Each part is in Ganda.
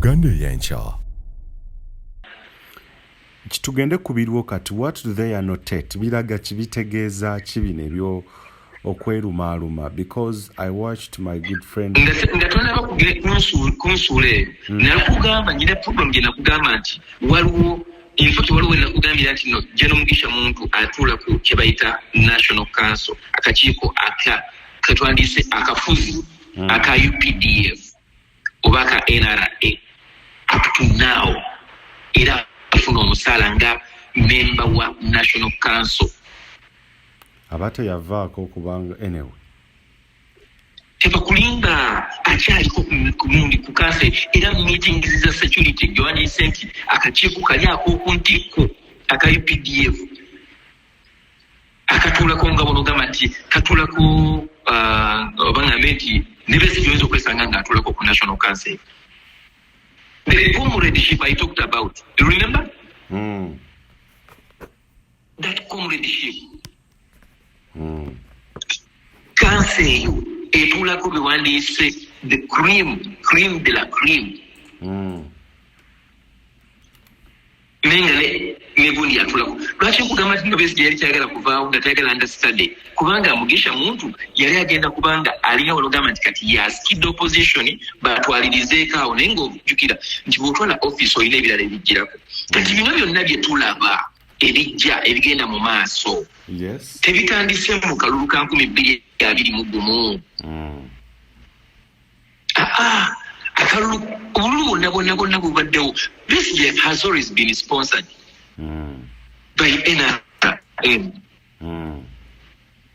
Uganda y'enkya. Kitugende kubirwo kati, what do they annotate? Biraga kibitegeeza kibino ebyo okwerumaaluma, because I watched my good friend ngatonaba kunsule nakugamba nyine problem gye nakugamba nti waliwo waliwo nakugambira nti no Jeno Mugisha muntu atula ku kye bayita National Council, akakiiko katwandise akafuzi aka UPDF oba aka NRA up to now era afuna omusaala nga member wa National Council. abate yavaako kubanga anyway teba kulinga akyaliko kumundi kukase era meeting za security Joani Senti akakiiko kali akokuntiko aka UPDF akatula ko ngabo ngamati katula ko obangamenti nebesi jozo kwesanga ngatula ko ku National Council. The comradeship I talked about, you remember? That comradeship. Council etula ko biwandise the cream de la cream. Mengale negundi atulako lwaki kugamba tino besi yali kyagala kuvaawo nga tayagala understudy kubanga Mugisha muntu yali agenda kubanga alina olugamba nti kati yaskid opposition batwalirizeeko awo naye ng'ojjukira nti bw'otwala office olina ebirala ebijjirako kati bino byonna bye tulaba ebijja ebigenda mu maaso tebitandise mu kalulu ka 2021 this year has always been sponsored by NRM.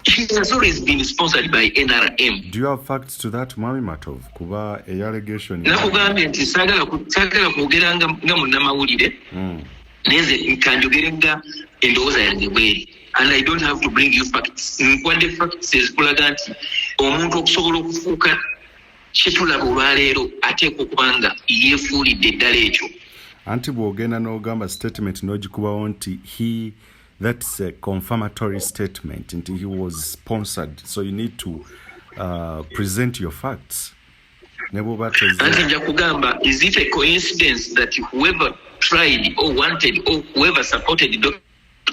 It has always been sponsored by NRM. Do you have facts to that, Mami Matov? Kuba a allegation. Nakugambye nti sagala kwogera nga munnamawulire neze nkanjogerenga endowooza yange bweri, and I don't have to bring you facts. Nkwadde facts ezikulaga nti omuntu okusobola okufuuka kitulaba olwaleero ateekwa okubanga yeefuulidde eddala ekyo. Anti bw'ogenda n'ogamba statement n'ogikubawo nti that's a confirmatory statement nti he was sponsored, so you need to present your facts. Anti nja kugamba, is it a coincidence that whoever tried or wanted or whoever supported Dr.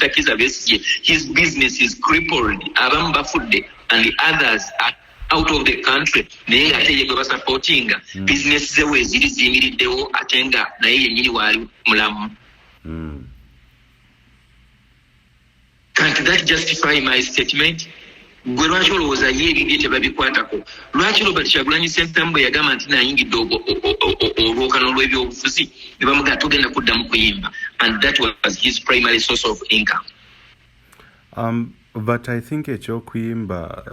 Kizza Besigye, his business is crippled, abamu bafudde, and the others are out of the country, naye ate ye gwe supporting business ze we ziri ziyimiriddewo ate nga naye yennyini waali mulamu. Can't that justify my statement? Gwe lwaki olowooza ye ebibye tebabikwatako? Lwaki Robert Kyagulanyi Ssentamu bwe yagamba nti nayingidde olwokano lw'ebyobufuzi ne bamugamba togenda kuddamu kuyimba, and that was his primary source of income. But I think ekyokuyimba,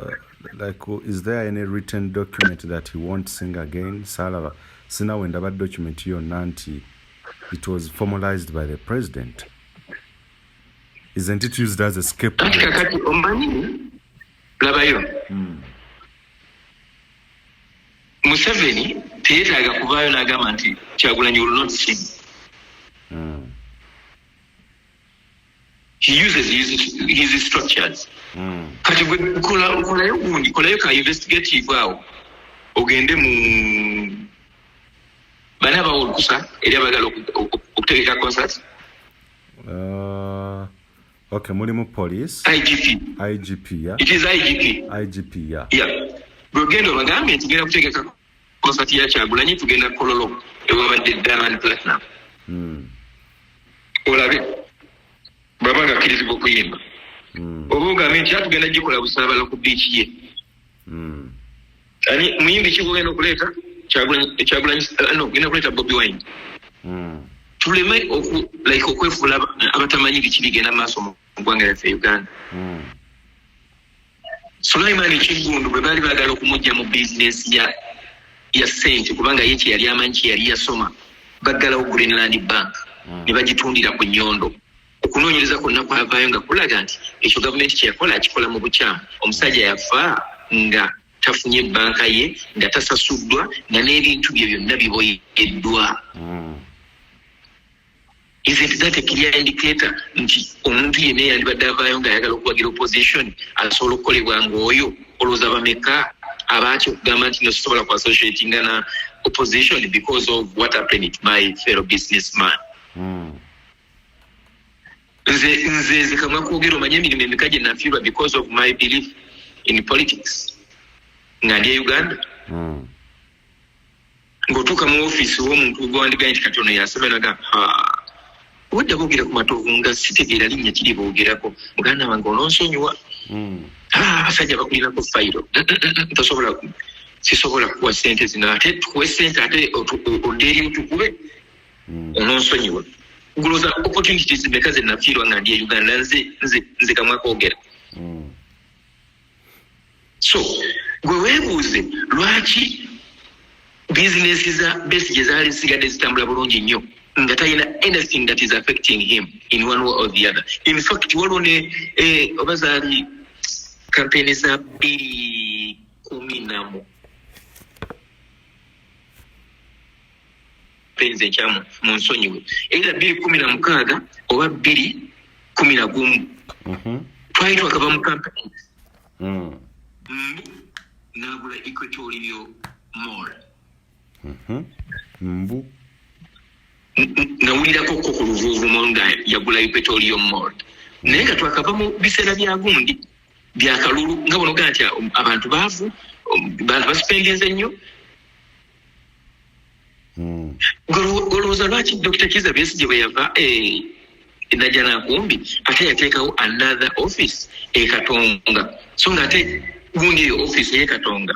is there any written document that he won't sing again? Salava sina wenda ba document yonna nti it was formalized by the president. Isn't it used as a scapegoat? Kakati omanyi labayo Museveni teyeetaaga kuvaayo n'agamba nti Kyagulanyi will not sing. He uses his structures. Kati gwe kolayo gundi, kolayo ka investigative awo ogende mu bana bawo olukusa eri abagala okutegeka concert. Okay, mulimu police. IGP, yeah. It is IGP. Yeah. Yeah. Bwogenda bagambe nti tugenda kutegeka concert ya Kyagulanyi, tugenda kololo ewabadde Diamond Platinum. Olabe baba nga kirizibwa okuyimba. Oba ogambe nti atugenda gikola busaabala ku beach ye. Ani muyimbi ki gogenda okuleeta Kyagulanyi genda kuleeta Bobi Wine. Tuleme okwefuula abatamanyi biki bigenda maaso mu ggwanga lyaffe Uganda. Sulaiman Kiggundu bwe baali baagala okumujja mu bizinesi ya ssente kubanga ye kye yali amanyi kye yali yasoma, baggalawo Greenland Bank ne bagitundira ku nnyondo. Okunoonyereza kwonna kwavaayo nga kulaga nti ekyo gavumenti kye yakola akikola mu bukyamu. Omusajja yafa nga tafunye banka ye, nga tasasuddwa, nga n'ebintu bye byonna biboyeddwa. Isn't that a clear indicator nti omuntu yenna yalibadde avaayo ng'ayagala okuwagira opposition asobola okukolebwa ng'oyo olowooza bameka abaaki okugamba nti nosobola ku associatinga opposition because of what happened to my fellow businessman. Nze kamwa kwogera omanye emirimu emika gye nafiirwa because of my belief in politics nga ndi Uganda. Ng'otuuka mu ofiisi w'omuntu gwandigaye nti kati ono yasaba naga obadde boogera ku matovu nga sitegeera linnya kiri boogerako muganda wange ononsonyiwa abasajja bakulinako fayiro sisobola kuwa ssente zino ate tukuwe ssente ate odde eri otukube ononsonyiwa. Guloza opportunities meka ze nafiirwa nga ndi Uganda nze kamwa koogera. So gwe weebuuze lwaki bizinesi za Besigye zaali zigadde zitambula bulungi nnyo nga talina anything that is affecting him in one way or the other. In fact waliwo ne oba zaali kampeni za 2011 penze ekyamu mu nsonyiwe era 2016 oba 2011 twali twakava mu kampeni n'agula Equatorial Mall. Nawulirako ko ku Luvuuvumo nga yagula Equatorial Mall. Naye nga twakava mu biseera bya gundi bya kalulu nga bono nti abantu baavu basipendinze nnyo. Olowooza lwaki Dr. Kizza Besigye bwe yava Najjanankumbi ate yateekawo another office e Katonga so nga ate gundi eyo office ye Katonga.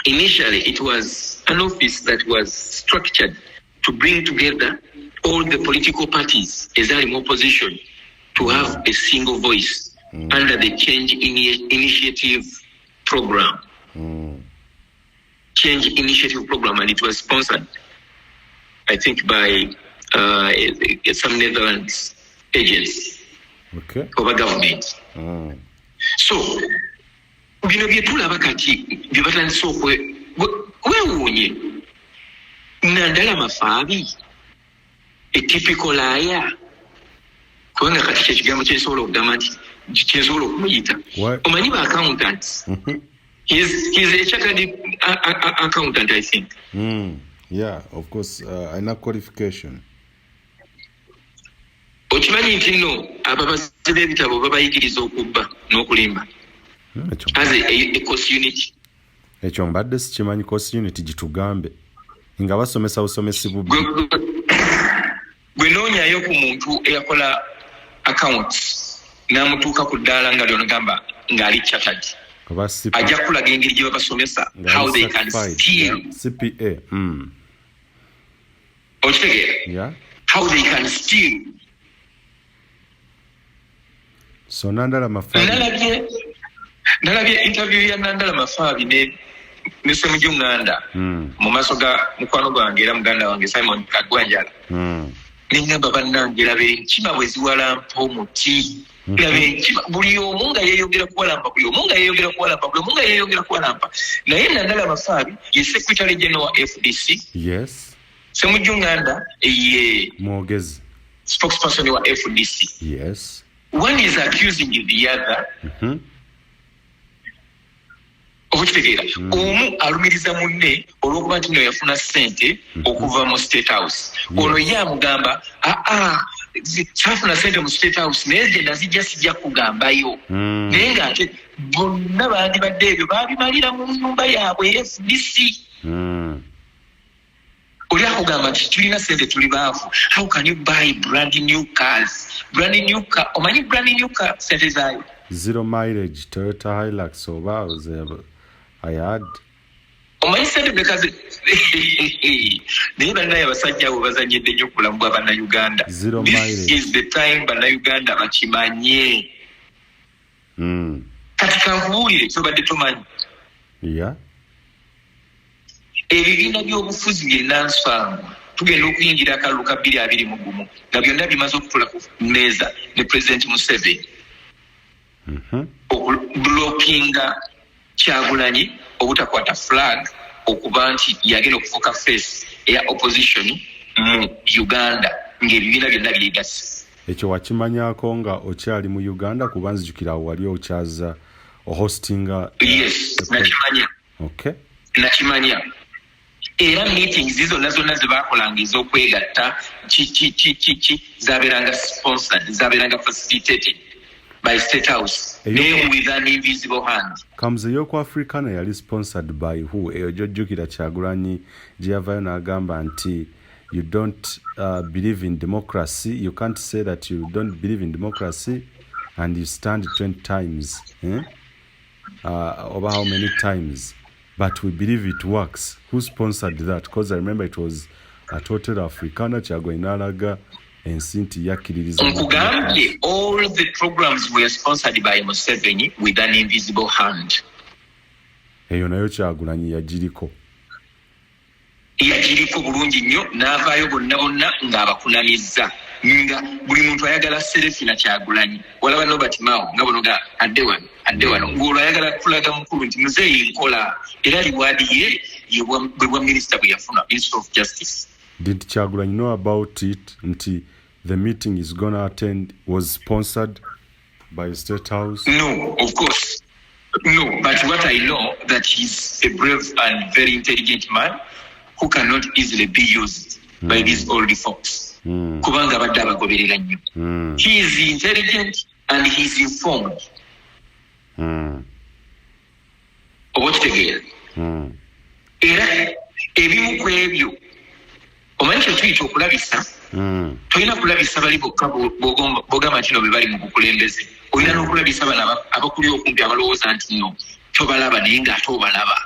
Initially it was an office that was structured to bring together all the political parties as in opposition to have a single voice under the Change Initiative program. Change Initiative program, and it was sponsored, I think, by some Netherlands agents of a government. So, bino bye tulaba kati bye batandise weewuunye Nandala Mafaabi a typical liar kubanga kati kyekigambo kyesobola okugamba nti kyesobola okumuyita omanyi ba accountants. He's a chartered accountant, I think. Yeah, of course, ina qualification. Okimanyi nti nno ababazi b'ebitabo babayigiriza okubba n'okulimba as a course unit. Ekyo mbadde sikimanyi course unit gitugambe nga basomesa busomesi bubbi. Gwe noonyayo ku muntu eyakola accounts n'amutuuka ku ddaala nga lyonagamba ng'ali chartered. Ajja kulaga engeri gye babasomesa how they can steal CPA. Yeah. How they can steal. So Nandala Mafaabi. Nalabye interview ya Nandala Mafaabi ne Ssemujunganda mu maaso ga mukwano gwange era muganda wange Simon Kagwanjala. Nengamba bannange labe enkima bwe ziwalampa omuti. Buli omu nga yeeyongera kuwalampa, buli omu nga yeeyongera kuwalampa, buli omu nga yeeyongera kuwalampa. Naye Nandala Mafaabi ye Secretary General wa FDC. Yes. Ssemujunganda ye mwogezi spokesperson wa FDC. Yes. One is accusing the other. Okitegeera omu alumiriza munne olw'okuba nti no yafuna ssente okuva mu State House. Ono ye amugamba saafuna ssente mu State House naye gye nazijja sijja kugambayo. Naye ng'ate bonna bandibadde ebyo baabimalira mu nnyumba yaabwe FDC. Oli akugamba nti tulina ssente tuli baavu. How can you buy brand new cars? Omanyi brand new car ssente zaayo? Zero mileage Toyota Hilux oba I had. Omanyi ssente bekaze naye bannaye abasajja abo bazanyedde nnyo okulamu bwa bannayuganda. This is the time bannayuganda bakimanye. Kati kankubuulire kyobadde tomanyi. Yeah. Ebibiina by'obufuzi byennansangwa tugenda okuyingira akalulu ka 2021 nga byonna bimaze okutula ku mmeeza ne President Museveni okublockinga Kyagulanyi obutakwata flag okuba nti yagenda okufuuka face eya opposition mu Uganda ng'ebibiina byonna byegase. Ekyo wakimanyako nga okyali mu Uganda kuba nzijukira wali okyaza hostinga. Yes, nakimanya. Okay. Nakimanya. era meetings zizo nazo bakolanga ez'okwegatta zaberanga sponsored, zaberanga facilitated by State House, with an invisible hand. Comes ey'oku Africana yali sponsored by who? Eyo gy'ojjukira Kyagulanyi gye yavayo n'agamba nti you don't believe in democracy. You can't say that you don't believe in democracy and you stand 20 times. Over how many times? But we believe it works. Who sponsored that? Because I remember it was a Total Africana Kyagulanyi n'alaga ensi nti yakkiririza. Nkugambye, all the programs were sponsored by Museveni with an invisible hand. Eyo nayo Kyagulanyi yagiriko. Yagiriko bulungi nnyo n'avaayo bonna ng'abakunamizza nga buli muntu ayagala Serefina Kyagulanyi walaba Nobert Mao nga bono ga adde wano ng'olwo ayagala kulaga mukulu nti muzeeyi nkola era liwaadi ye bwe minisita bwe yafuna Minister of Justice. Did Kyagulanyi know about it until the meeting is gonna attend was sponsored by State House? No, of course. No, but what I know that he's a brave and very intelligent man who cannot easily be used by these old folks. Kubanga badde abagoberera nnyo. He is intelligent and he is informed. Oba kitegeera. Era ebimu ku ebyo omanyi kye tuyita okulabisa. Tolina kulabisa bali bokka bw'ogamba nti no be bali mu bukulembeze. Olina n'okulabisa bano abakuli okumpi abalowooza nti no tobalaba naye ng'ate obalaba.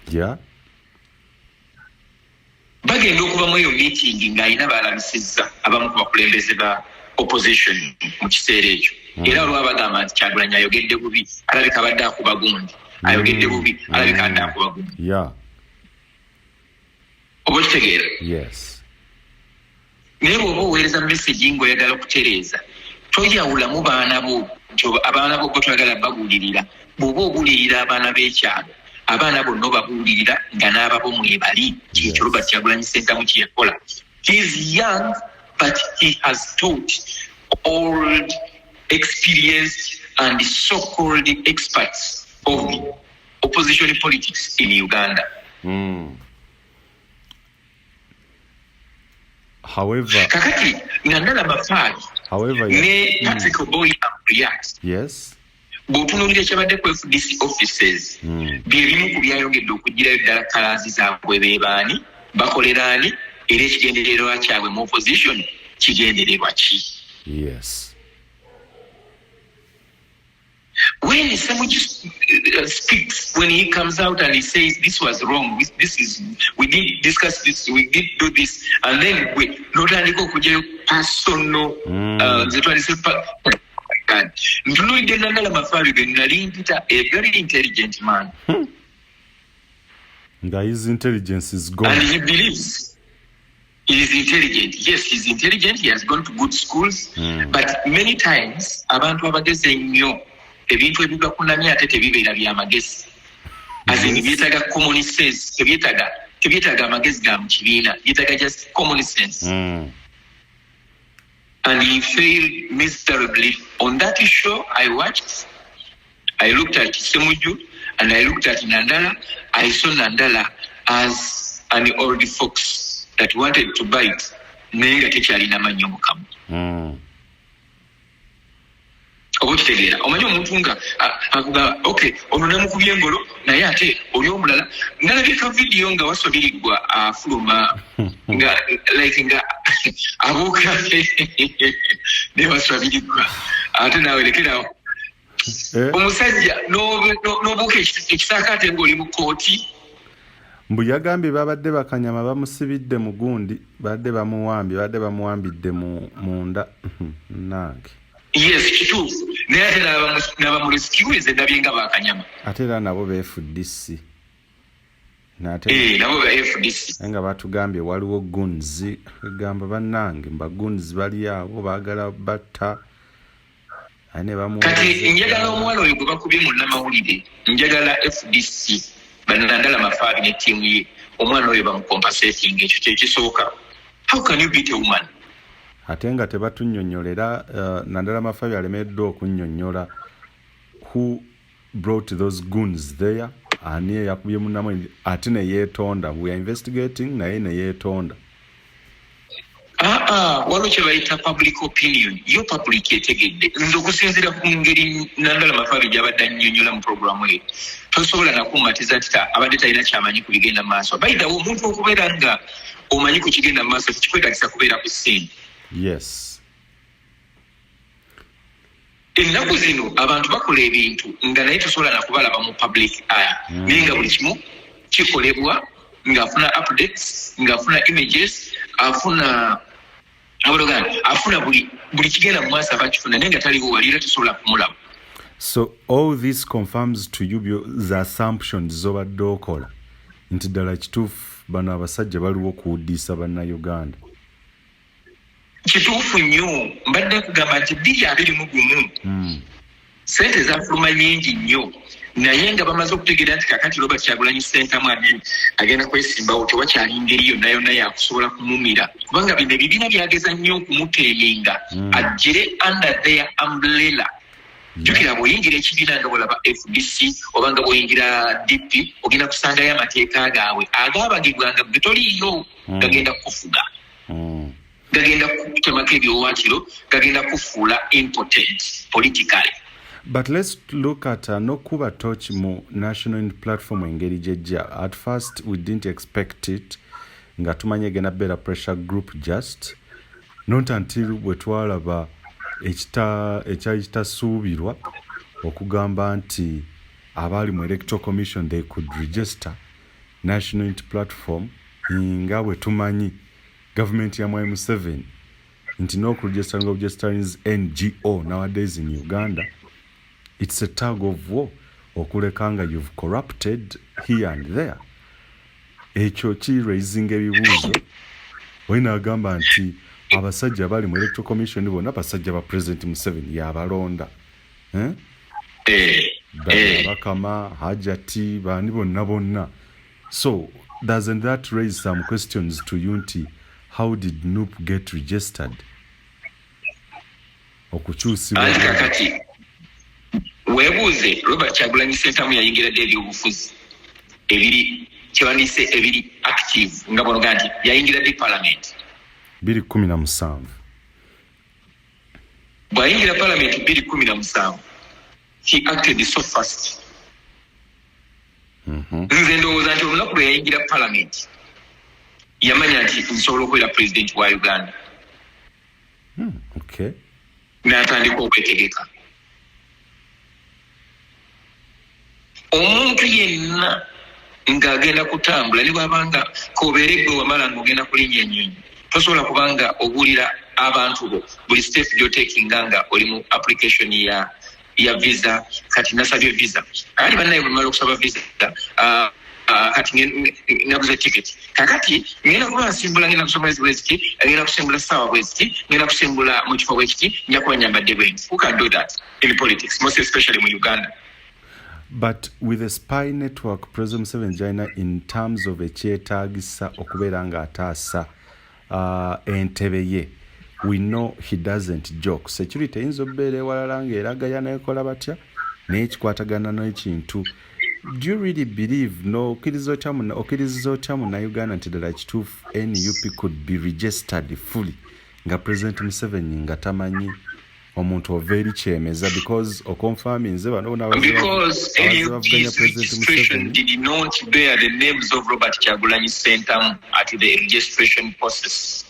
Yeah. Bagenda okuva mu eyo meeting ng'alina baalabisizza abamu ku bakulembeze ba opposition mu kiseera ekyo. Era olwa bagamba nti Kyagulanyi ayogedde bubi alabika abadde akuba gundi. Ayogedde bubi alabika adde akuba gundi. Yeah. Oba kitegeera? Yes. Naye bw'oba oweereza message ng'oyagala okutereeza toyawulamu baana bo abaana bo toyagala babuulirira. Bw'oba obuulirira abaana b'ekyalo abaana bonna babuulirira nga n'ababo mwebali kyekyo Robert Kyagulanyi Ssentamu kye yakola. He is young but he has taught old, experienced and so-called experts of opposition politics in Uganda. However, kakati nandala Mafari ne Patrick Boy react. Yes. Bw'otunuulira ekyabadde ku FDC offices by'ebimu ku byayongedde okugirayo ddala kalaazi zaabwe beebaani bakoleraani era ekigendererwa kyabwe mu opposition kigendererwa ki? Yes. When Semuju speaks, when he comes out and he says this was wrong, we didn't discuss this, we did do this, and then we not only go to personal, Ntunulidde Nandala Mafari nali mpita a very intelligent man. His intelligence is gone. And he believes he is intelligent. Yes, he's intelligent, he has gone to good schools, but many times abantu abageze nnyo ebintu ebibakunamya ate tebibeera by'amagezi. Azini byetaaga common sense, tebyetaaga amagezi ga mu kibiina, byetaaga just common sense. And he failed miserably. On that show I watched, I looked at Semuju and I looked at Nandala. I saw Nandala as an old fox that wanted to bite. Nenga tekyalina mannyo mukamu. Obukitegeera omanyi omuntu nga okay ono namukubye engolo naye ate oli omulala nalabika vidiyo nga wasobirirwa afuluma nga like nga abuuka ne wasobirirwa ate nawe lekerawo omusajja n'obuuka ekisaakaate ng'oli mu kooti. Mbu yagambye babadde bakanyama bamusibidde mu gundi badde bamuwambidde munda nange. Yes, kituufu. Naye ate n'abamurescuers endabye nga bakanyama. Ate era nabo FDC. Nabo ba FDC. Nga batugambye waliwo gunzi. Gamba bannange gunzi bali awo baagala batta. Kati njagala omuwala oyo gwe bakubye mu nnamawulire. Njagala FDC. Nandala Mafari ne ttiimu ye. Omwana oyo bamukompensating ekyo kyekisooka. How can you beat a woman? Ate nga tebatunnyonnyolera Nandala Mafari alemeddwa okunnyonnyola who brought those goons there ani yakubye munamwe ate ne yetonda we are investigating naye ne yetonda waliwo kye bayita public opinion yo public etegedde nze okusinziira ku ngeri nandala mafabi gy'abadde annyonnyola mu programu eyo tosobola nakummatiza nti abadde talina kyamanyi ku bigenda mu maaso bayidawo omuntu okubeera nga omanyi ku kigenda mu maaso tekikwetagisa kubeera ku ssiini. Yes. Ennaku zino abantu bakola ebintu nga naye tosobola nakubalaba mu public eye naye nga buli kimu kikolebwa ng'afuna updates ng'afuna images afuna buli kigenda mu maaso abakifuna naye nga taliwo waliira tosobola kumulaba. So all this confirms to you the assumptions z'obadde okola nti ddala kituufu bano abasajja baliwo okuwuddisa bannayuganda. Kituufu nnyo mbadde kugamba nti 2021 sente zafuluma nyingi nnyo naye nga bamaze okutegeera nti kakati Robert Kyagulanyi Ssentamu agenda kwesimbawo tewakyali ngeri yonna yonna yakusobola kumumira kubanga bino ebibiina byageza nnyo okumuteeminga agire under their umbrella. Jukira bw'oyingira ekibiina nga bw'olaba FDC oba nga bw'oyingira DP ogenda kusangayo amateeka gaabwe agaabagibwa nga gwe toliiyo gagenda kufuga gagenda kutemako ebyowaakiro gagenda kufuula impotent politically. But let's look at Nokuba Torch mu national platform engeri jejja. At first we didn't expect it nga tumanye gena better pressure group just not until bwe twalaba ekyali kitasuubirwa okugamba nti abaali mu electoral commission they could register national platform nga bwe tumanyi government ya Mwai Museveni nti n'okuregistering is NGO nowadays in Uganda. It's a tug of war okulekanga you've corrupted here and there. Ekyo raising ebibuuzo wena agamba nti abasajja bali mu electoral commission bonna basajja ba President Museveni yabalonda bakama Hajati bani bonna. So doesn't that raise some questions to you nti how did NUP get registered? Okukyusibwa kati weebuuze Robert Kyagulanyi Ssentamu yayingira dde ebyobufuzi ebiri kyewandise ebiri active nga bonoga nti yayingira dde parliament 2017 bwayingira parliament 2017 he acted so fast. Nze ndowooza nti olunaku lwe yayingira parliament yamanya nti nsobola okubeera president wa Uganda. Okay. N'atandika okwetegeka. Omuntu yenna ng'agenda kutambula ne bw'abanga k'obeera gwe wamala ng'ogenda kulinnya ennyonyi tosobola kubanga obuulira abantu bo buli step gy'oteekinga nga oli mu application ya visa kati nasabye visa ali bannaye bwe mala okusaba visa kati naguze ticket kakati ngenda kuba nsimbula ngenda kusoma bweziki ngenda kusimbula ssaawa bweziki ngenda kusimbula mu kifo bwekiki nja kuba nyambadde bwenzi. Who can do that in politics, most especially in Uganda? But with the spy network President Museveni Jaina in terms of ekyetaagisa okubeera nga ataasa entebe ye, we know he doesn't joke. Security eyinza okubeera ewalala ng'eragaya nekola batya naye kikwatagana n'ekintu. Do you really believe okkiriza otya Munnayuganda nti ddala kituufu NUP could be registered fully nga President Museveni nga tamanyi omuntu ova eri kyemeza because okonfaminze bano because NUP's registration did not bear the names of Robert Kyagulanyi Ssentamu at the registration process.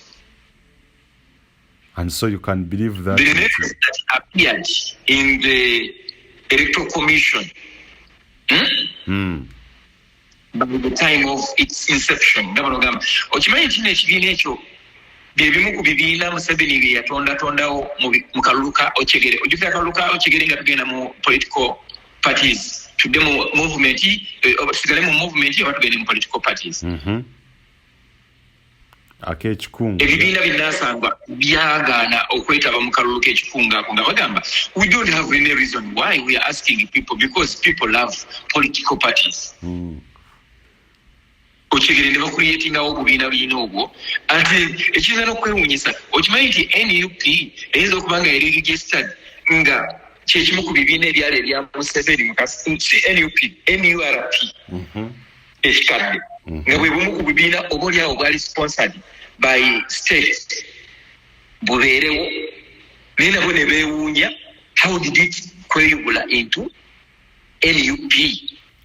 And so you can believe that the names that appeared in the electoral commission by the time of its inception. Okimanyi nti ekibiina ekyo byebimu ku bibiina Museveni bye yatondatondawo mu kalulu ka Ochegere. Ojjukira akalulu ka Ochegere nga tugenda mu political parties tudde mu movement tusigale mu movement oba tugende mu political parties. Akekikunga ebibiina binnaasangwa byagaana okwetaba mu kalulu k'ekikunga ako nga bagamba we don't have any reason why we are asking people because people love political parties. Ochegere ne bakuliyetingawo obubiina bulina obwo ate ekiza n'okwewuunyisa okimanyi nti NUP eyinza okuba nga yali registered nga kyekimu ku bibiina ebyali ebya Museveni NURP ekikadde nga bwe bumu ku bibiina obaoliawo bwali sponsored by state bubeerewo naye nabo ne beewuunya how did it kweyubula into NUP.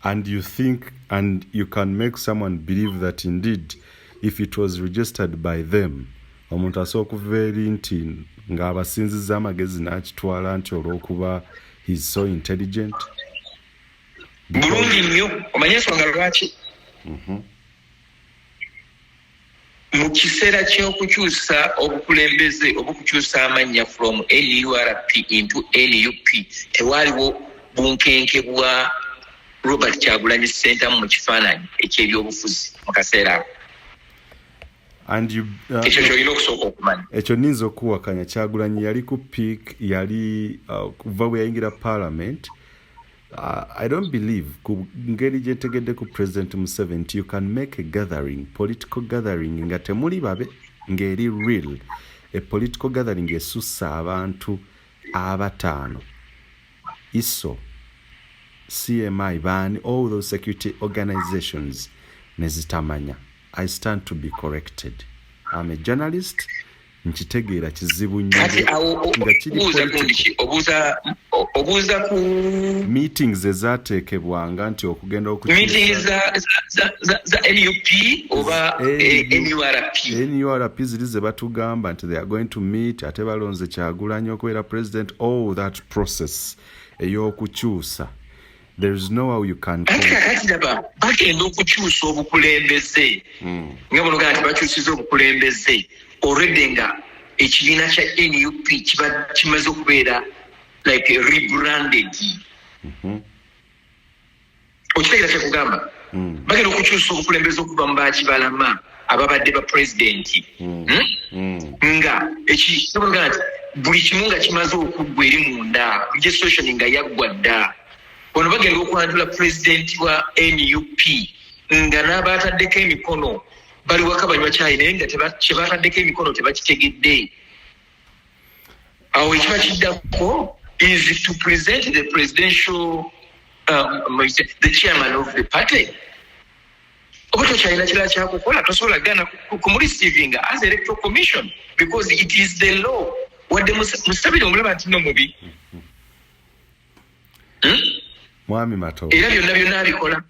And you think, and you can make someone believe that indeed if it was registered by them omuntu asooka okuveeri nti ng'abasinziza amagezi n'akitwala nti olw'okuba he's so intelligent. Bulungi nnyo omanye ensonga lwaki mu kiseera ky'okukyusa obukulembeze obukukyusa amannya from NURP into NUP tewaaliwo bunkenke bwa Robert Kyagulanyi Ssentamu mu kifaananyi eky'ebyobufuzi mu kaseera ako. And you ekyo kyolina okusooka okumanya. Ekyo nninza okuwakanya. Kyagulanyi yali ku peak, yali kuva bwe yayingira parliament. I don't believe ku ngeri gye ntegedde ku President Museveni you can make a gathering, political gathering nga temuli babe ng'eri real, a political gathering esussa abantu abataano ISO CMI ban all those security organizations nezitamanya. I stand to be corrected. I'm a journalist. Nchitegeera kizibu nnyo nga kiri obuuza ku meetings ezaateekebwanga nti okugenda meetings za NUP oba NURP ziri ze batugamba nti they are going to meet ate balonze Kyagulanyi okubeera president. All that process ey'okukyusa, there is no how you can bagenda okukyusa obukulembeze nga bonoga nti bakyusiza obukulembeze already nga ekibiina kya NUP kimaze okubeera like rebranded. Okitegeera kyekugamba bagenda okukyusa obukulembeze okuva mu bakibalama ababadde ba pulezidenti nga ekibonoga nti buli kimu nga kimaze okuggwa eri munda registration nga yaggwa dda. Ono bagenda okwanjula pulezidenti wa NUP nga n'abaataddeko emikono bali waka banywa cyayi naye nga kyebataddeko emikono tebakitegedde. Awo ekiba kiddako is to present the presidential the chairman of the party. Oba tokyalina kirala kyakukola tosobola gana kumureceiving as electoral commission because it is the law. Wadde Museveni omulaba nti no mubi mwami mato era byonna abikola.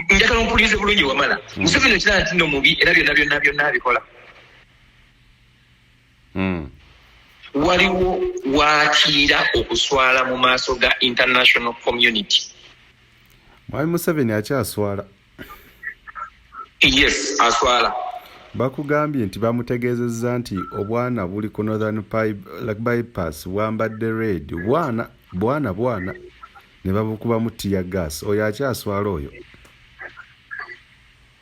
Njagala ompulirize bulungi wamala. Museveni okiraba nti no mubi era byonna abikola. Waliwo wakiira okuswala mu maaso ga international community. Mwami Museveni akyaswala. Yes, aswala. Bakugambye nti bamutegeezezza nti obwana buli ku Northern bypass bwambadde red bwana ne babukubamu tear gas. Oyo akyaswala oyo.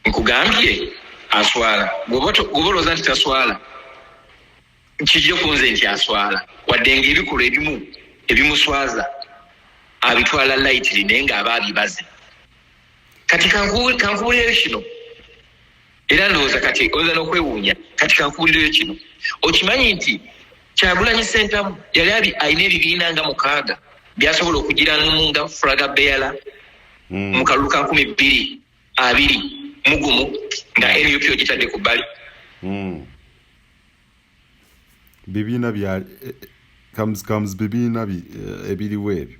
Nkugambye aswala. Gobolooza nti taswala. Kijja kunze nti aswala. Wadde ng'ebikulu ebimuswaza abitwala lightly naye ng'aba abibaze. Kati kankubuulire kino. Era ndowooza kati oyinza n'okwewuunya. Kati kankubuulire kino. Okimanyi nti Kyagulanyi Ssentamu yali alina ebibiina nga 6 byasobola okugiramu nga flaga bearer mu kalulu ka 2021 nga NUP ogitadde ku bbali. Bibiina bya comes bibiina ebiriwo ebyo.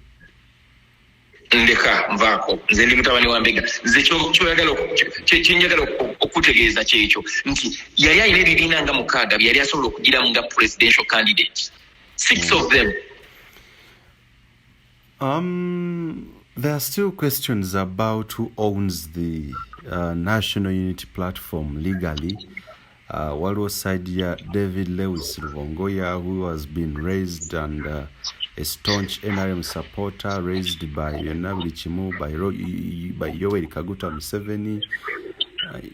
Ndeka nvaako nze ndi mutabani wa Mbega. Nze kyenjagala okutegeeza kyekyo nti yali alina ebibiina nga 6 byali asobola okugiramu nga presidential candidate. 6 of them. There are still questions about who owns the National Unity Platform legally. Waliwo side ya David Lewis Lubongoya, who has been raised and a staunch NRM supporter, raised by Yonabili Chimu, by Yoweri Kaguta Museveni.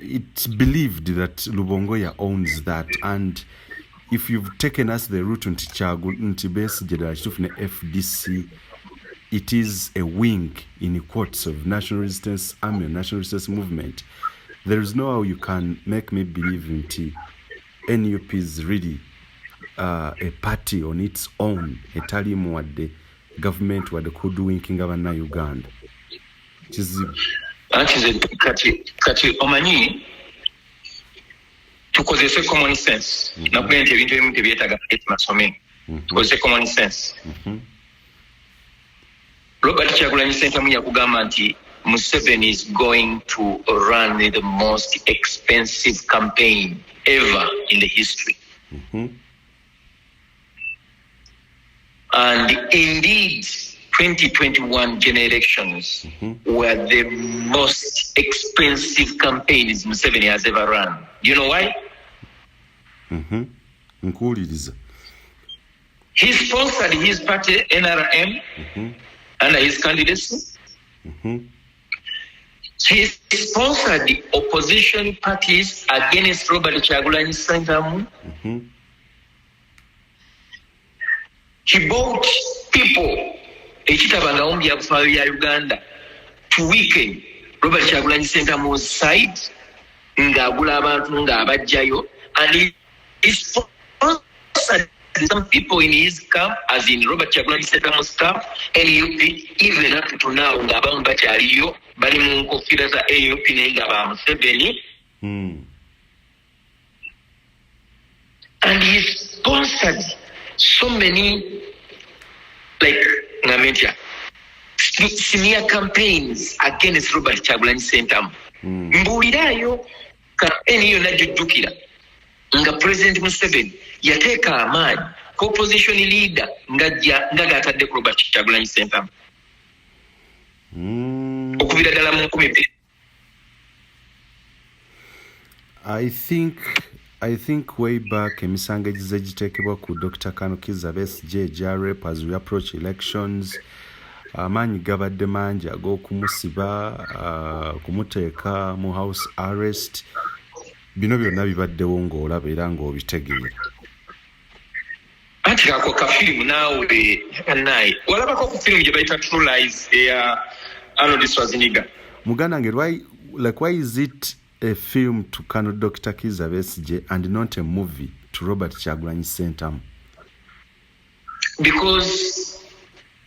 It's believed that Lubongoya owns that, and if you've taken us the route nti base generation FDC, it is a wing in quotes of National Resistance Army, National Resistance Movement. There is no how you can make me believe in NUP is really a party on its own. Etali muwadde government wadde kuduwinkinga bannayuganda kizibu kati omanyi tukozese common sense nakugenda nti ebintu ebimu tebyetaaga masomero tukozese common sense Robert Kyagulanyi Ssentamu yakugamba nti Museveni is going to run the most expensive campaign ever in the history. And indeed, 2021 general elections were the most expensive campaigns Museveni has ever run. Do you know why? He sponsored his party, NRM, under his candidacy. He sponsored the opposition parties against Robert Kyagulanyi Ssentamu. He bought people ekitabanga byafaayo ya Uganda to weaken Robert Kyagulanyi Ssentamu's side ng'agula abantu ng'abajjayo, and he sponsored some people in his camp, as in Robert Kyagulanyi Ssentamu's camp, AUP, even up to now ng'abamu bakyaliyo bali mu nkofiira za AUP naye nga ba Museveni. And he sponsored so many, like Ngamentia, smear campaigns against Robert Kyagulanyi Ssentamu. Mbuulirayo campaign hiyo najujjukira nga President Museveni yateeka amaanyi ku opposition leader nga gatadde ku Robert Kyagulanyi Ssentamu okubira ddala mu 20. I think way back emisango egize giteekebwa ku Dr. Kano Kizza Besigye Jarep as we approach elections, amaanyi gabadde mangi ag'okumusiba, kumuteeka mu house arrest. Bino byonna bibaddewo ng'olaba era ng'obitegeera. Anti kako ka firimu naawe naye walabako ku firimu gye bayita True Lies eya Arnold Schwarzenegger. Muganange, why is it a film to Kano Dr. Kizza Besigye and not a movie to Robert Kyagulanyi Ssentamu? Because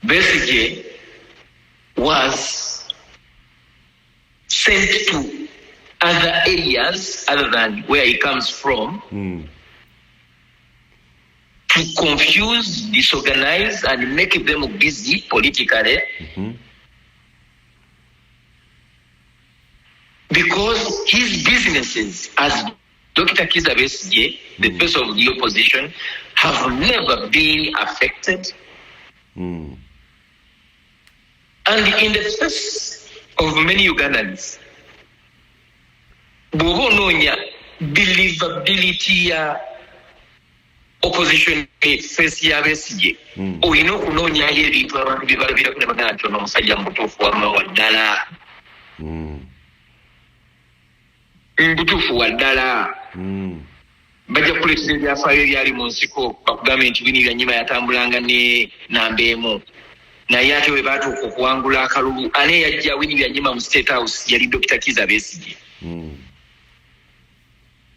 Besigye was sent to other areas other than where he comes from to confuse, disorganize, and make them busy politically. Because his businesses as Dr. Kizza Besigye, the face of the opposition, have never been affected. And in the face of many Ugandans, bw'onoonya believability ya opposition face ya Besigye, olina okunoonyayo ebintu abantu bye balabirako ne bagamba nti ono omusajja mutuufu wamma waddala. Mbutuufu waddala. Bajja kukuleetera ebyafaayo ebyali mu nsiko bakugambe nti Winnie Byanyima yatambulanga ne Nambeemu, naye ate we baatuuka okuwangula akalulu ani yajja Winnie Byanyima mu State House yali Dr. Kizza Besigye.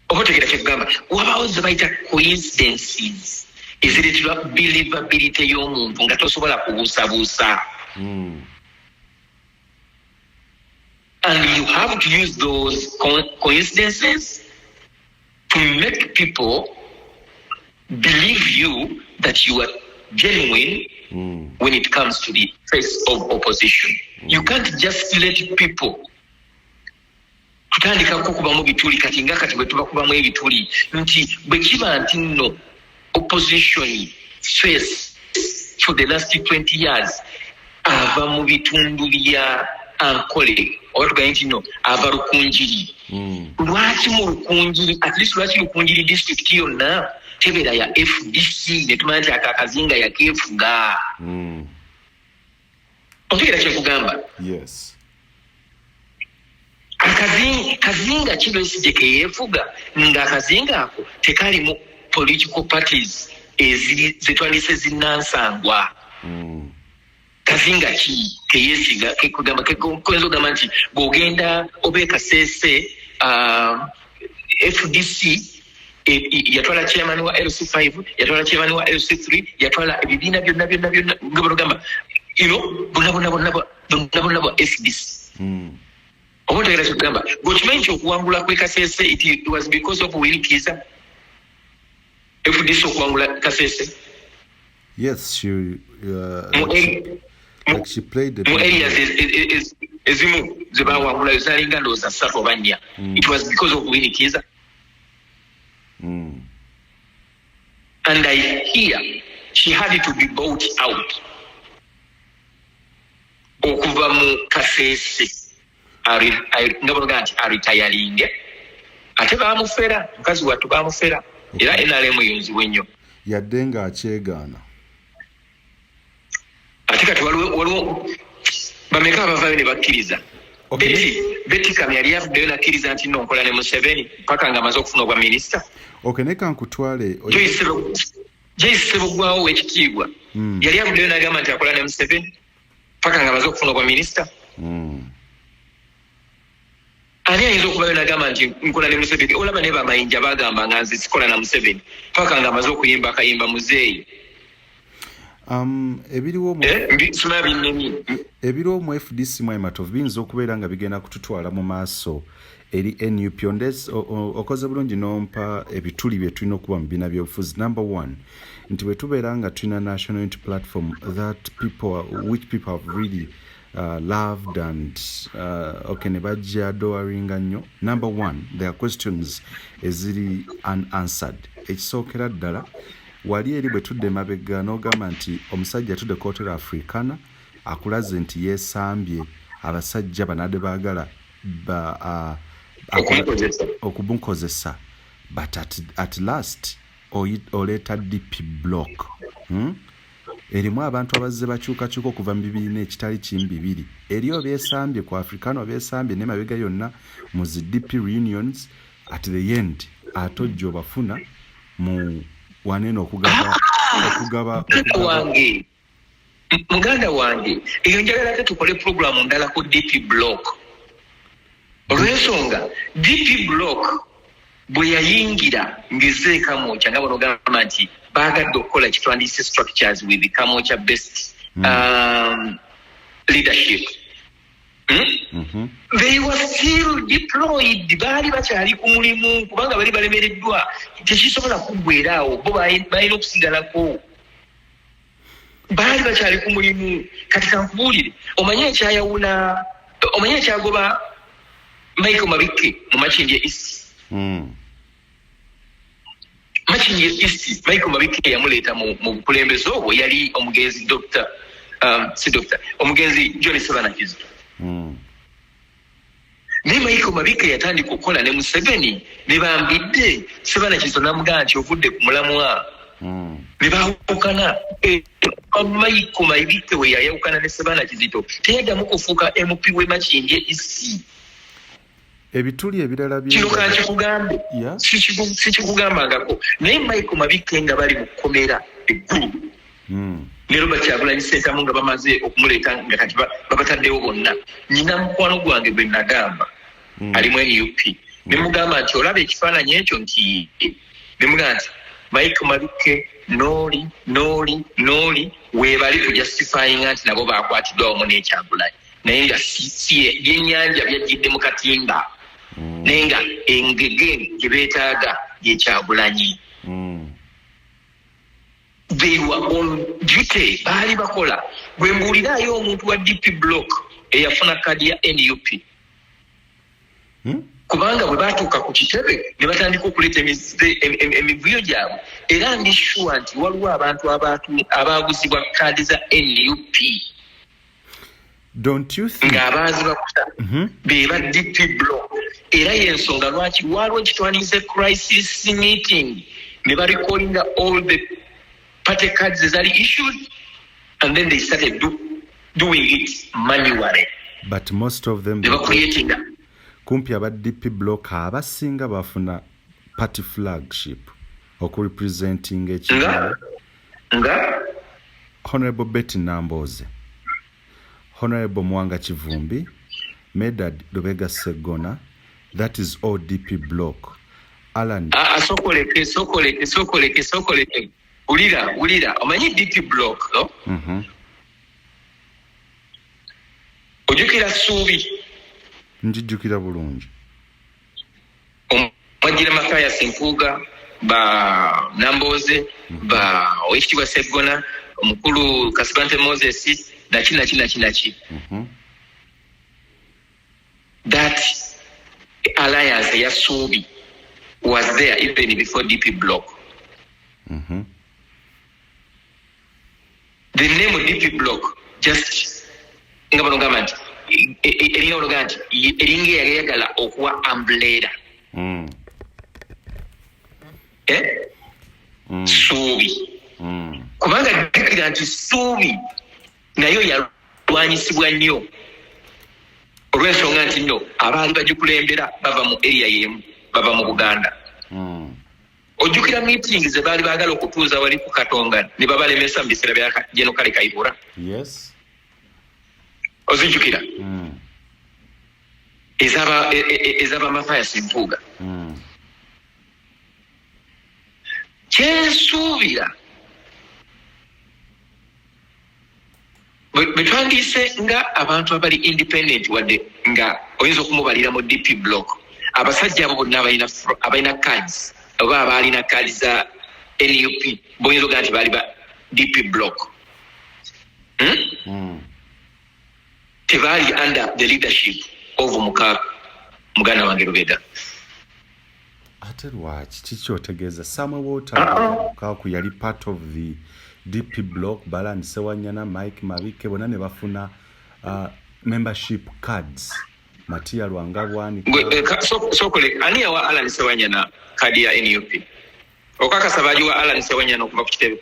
Oba otegeera kye kugamba, wabaawo ze bayita coincidences ezireetera believability y'omuntu nga tosobola kubuusabuusa. And you have to use those coincidences to make people believe you that you are genuine when it comes to the face of opposition. You can't just let people kutandika kukubamu bituli kati nga kati bwe tubakubamu ebituli nti bwe kiba nti nno opposition face for the last 20 years ava mu bitundu bya ankole oba tugaye nti no ava Rukunjiri. Lwaki mu Rukunjiri, at least lwaki Rukunjiri district yonna tebeera ya FDC ne tumanya nti akazinga yakeefuga. Otegeera kye nkugamba? Yes. Kazinga ki Besigye ke yeefuga ng'akazinga ako tekalimu political parties zetwandise zinnansangwa. Kazinga ki keyesiga kugamba kwenza ogamba nti bw'ogenda obeeka Kasese FDC yatwala chairman wa LC5 yatwala chairman wa LC3 yatwala ebibiina byonna ngabagamba bonna FDC omutegera kugamba gokimanyi okuwangula kwe Kasese it was because of Willy Kiza FDC okuwangula Kasese. Yes, she she played the areas ezimu zebawangula zalinga ndowooza ssatu oba nnya. It was because of Willy Kiza. And I hear she had to be bought out okuva mu Kasese ngabonga nti aritayalinge ate baamufera mukazi wattu baamufera era NRM yunziwe nnyo yadde nga akyegaana ate kati waliwo bameka abavaayo ne bakkiriza. Betty Kamya yali avuddeyo nakkiriza nti nno nkola ne Museveni paka nga amaze okufuna obwa minisita. Ne kankutwale Joyce Ssebugwawo w'ekitiibwa yali avuddeyo n'agamba nti akola ne Museveni paka nga amaze okufuna obwa minisita. Ani ayinza okubayo n'agamba nti nkola ne Museveni? Olaba ne bamayinja bagamba nga nze sikola na Museveni paka nga amaze okuyimba akayimba muzeeyi. Ebiriwo mu FDC Matovu biyinza okubeera nga bigenda kututwala mu maaso eri NUP. Okoze bulungi n'ompa ebituli bye tulina okuba mu bibiina by'obufuzi. Number one, nti bwe tubeera nga tulina national unity platform which people have really loved and ne bajja adoringa nnyo. Number one, there are questions eziri unanswered. Ekisookera ddala wali eri bwe tudde mabega n'ogamba nti omusajja tudde Kotera Africana akulaze nti yeesambye abasajja banade baagala okumukozesa but at last oleeta DP block erimu abantu abazze bakyukakyuka okuva mu bibiina ekitali kimu bibiri eriyo beesambye ku Africana beesambye ne mabega yonna mu zi DP reunions at the end atojja obafuna mu wanene okugaba muganda wange eyo njagala ate tukole programu ndala ku DP block olw'ensonga DP block bwe yayingira ngeze Kamwokya nga bonogamba nti baagadde okukola kitwandise structures with Kamwokya best leadership. They were still deployed. Baali bakyali ku mulimu kubanga bali balemereddwa tekisobola kuggweeraawo bo balina okusigalako baali bakyali ku mulimu. Kati kankubuulire omanye ekyagoba Michael Mabike mu Makindye East. Makindye East Michael Mabike yamuleeta mu bukulembeze obwo yali omugenzi omugenzi John Sebanakiza. Ne Michael Mabike yatandika okukola ne Museveni ne bambidde Sebanakiza n'amugamba nti ovudde ku mulamwa. Ne baawukana Michael Mabike we yayawukana ne Sebanakiza teyaddamu kufuuka MP we Makindye East. Ebituli ebirala kino kankikugambe sikikugambangako naye Michael Mabike nga bali mu kkomera eggulu leero Kyagulanyi Ssentamu nga bamaze okumuleeta nga kati babataddewo bonna. Nyina mukwano gwange gwe nagamba alimu NUP ne mugamba nti olaba ekifaananyi ekyo nti ne mugamba nti Michael Mabike nooli weebali ku justifyinga nti nabo baakwatiddwa wamu n'Ekyagulanyi naye nga si byennyanja byajjidde mu katimba naye nga engege gye beetaaga y'Ekyagulanyi. They were on duty baali bakola. Bwe mbuuliraayo omuntu wa DP block eyafuna kadi ya NUP kubanga bwe baatuuka ku kitebe ne batandika okuleeta emivuyo gyabwe era ndi sure nti waliwo abantu abaaguzibwa kadi za NUP. Don't you think ng'abaazi bakuta be ba DP block era y'ensonga lwaki waliwo ekitwandiise crisis meeting ne barecallinga all the party cards that are issued and then they started doing it manually. But most of them they were creating that. Kumpi aba DP block abasinga bafuna party flagship okurepresenting ekibiina nga Honorable Betty Namboze, Honorable Mwanga Kivumbi, Medad Lubega Segona, that is all DP block. Alan. Sokoleke. Ulira. Omanyi DP block, no? Ojukira Suubi. Njijukira bulungi. Omwagira Mathias Mpuuga, ba Namboze, ba Oweekitiibwa Sseggona, omukulu Kasibante Moses, naki. That alliance ya Suubi was there even before DP block. The name of DP block just ngabalongamanti erina oluganda eringa yagala okuwa umbrella. Suubi. Kubanga dikira nti Suubi nayo yalwanyisibwa nnyo olw'ensonga nti nno abaali bagikulembera bava mu area y'emu bava mu Buganda. Ojjukira meeting ze baali baagala okutuuza wali ku Katonga ne babalemesa mu biseera bya Jeno Kale Kayihura. Yes. Ozijjukira? Ezaba Mathias Mpuuga. Kyensuubira bwe twandiise nga abantu abali independent wadde nga oyinza okumubalira mu DP block abasajja abo bonna abalina cards oba abaalina cards za NUP boyinza okugaa nti baali ba DP block. Tebaali under the leadership of muganda wange Lubega. Ate lwaki kikyotegeeza Samuel Walter Kaku yali part of the DP block, Balan Sewanyana, Mike Mabike bonna ne bafuna membership cards. Matia Lwangabwani sokole ani yawa Alan Sewanyana kadi ya NUP okakasaba wa Alan Sewanyana okuva ku kitebe.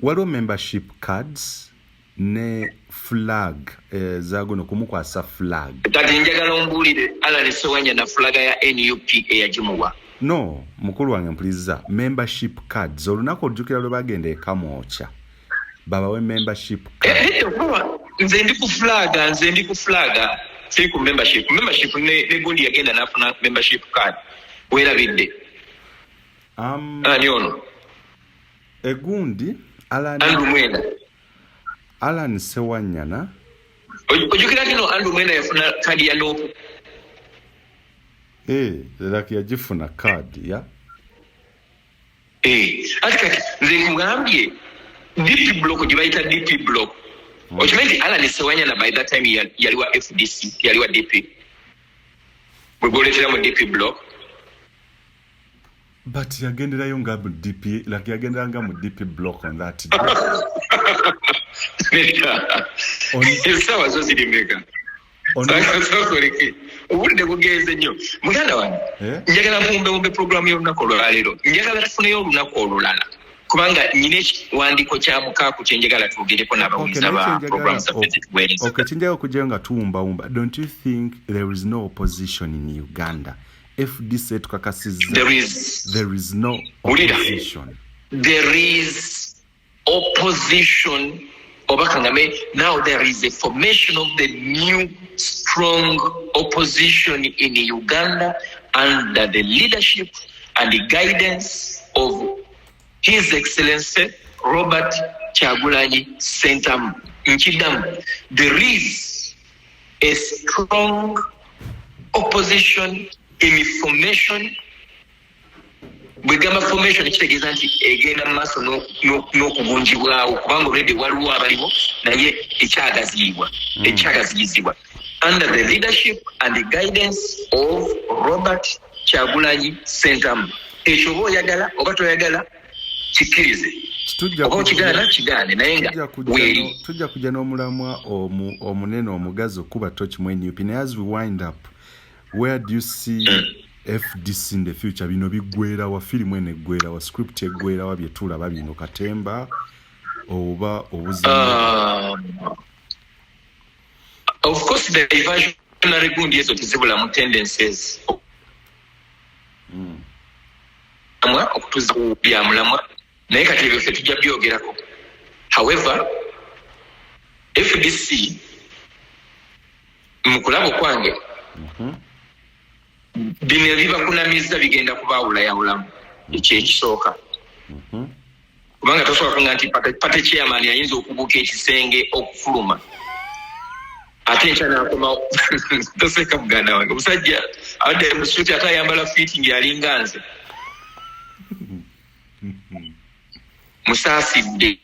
Waliwo membership cards ne flag zagono kumukwasa flag. Kati njagala ombulire Alan Sewanyana flag ya NUP eyagimuwa. No, mukulu wange mpulizza membership cards olunaku ojjukira lwe bagenda ekamwocha babawe membership cards. Nze ndi ku flag siri ku membership ne gundi yagenda nafuna membership card werabidde. Ani ono egundi Alan Sewanyana ojjukira kino Andrew Mwenda yafuna kadi ya Nopu. Laki yagifuna kadi ya ati kati nze nkugambye DP block gye bayita DP block okimanyi nti Alan Sewanyana by that time yali wa FDC yali wa DP bwe goletera mu DP block but yagenderayo nga mu DP like yagenderanga mu DP block on that day. Esawa zo ziri meka obudde bugenze nnyo muganda wange njagala mumbe programu y'olunaku olwaleero njagala tufuneyo olunaku olulala kubanga nyina ekiwandiiko kya Mukaaku kye njagala twogereko n'abawuliza ba programu zaffe zetuweereza. Kinjagala okujjayo nga tuwumbawumba. Don't you think there is no opposition in Uganda? FDC tukakasizza there is no opposition. There is opposition. Now there is a formation of the new strong opposition in Uganda under the leadership and the guidance of His Excellency Robert Kyagulanyi Ssentamu. There is a strong opposition in formation. Bwegamba formation kitegeeza nti egenda mu maaso n'okubunjibwawo kubanga already waliwo abaliwo naye ekyagaziyizibwa under the leadership and the guidance of Robert Kyagulanyi Ssentamu. Ekyo oba oyagala oba toyagala kikkirize oba okigaana kigaane naye nga weeri. Tujja kujja n'omulamwa omunene omugazi okuba tochi mu NUP. Naye as we wind up, where do you see FDC in the future? Bino bigwera wa filimu ene gwera wa script egwera wa byetulaba bino katemba oba obuzima. Of course the diversionary gundi ezo tezibula mu tendencies okutuza bya mulamwa naye kati ebyo ffe tujja byogerako. However FDC mu kulabo kwange bino ebibakunamizza bigenda kubaawulayawulamu ekyekisooka kubanga tosooka kunga nti pate chairman ayinza okubuuka ekisenge okufuluma ate ekyanakoma toseka muganda wange omusajja abadde musuuti ate ayambala fitting alinga nze musaasidde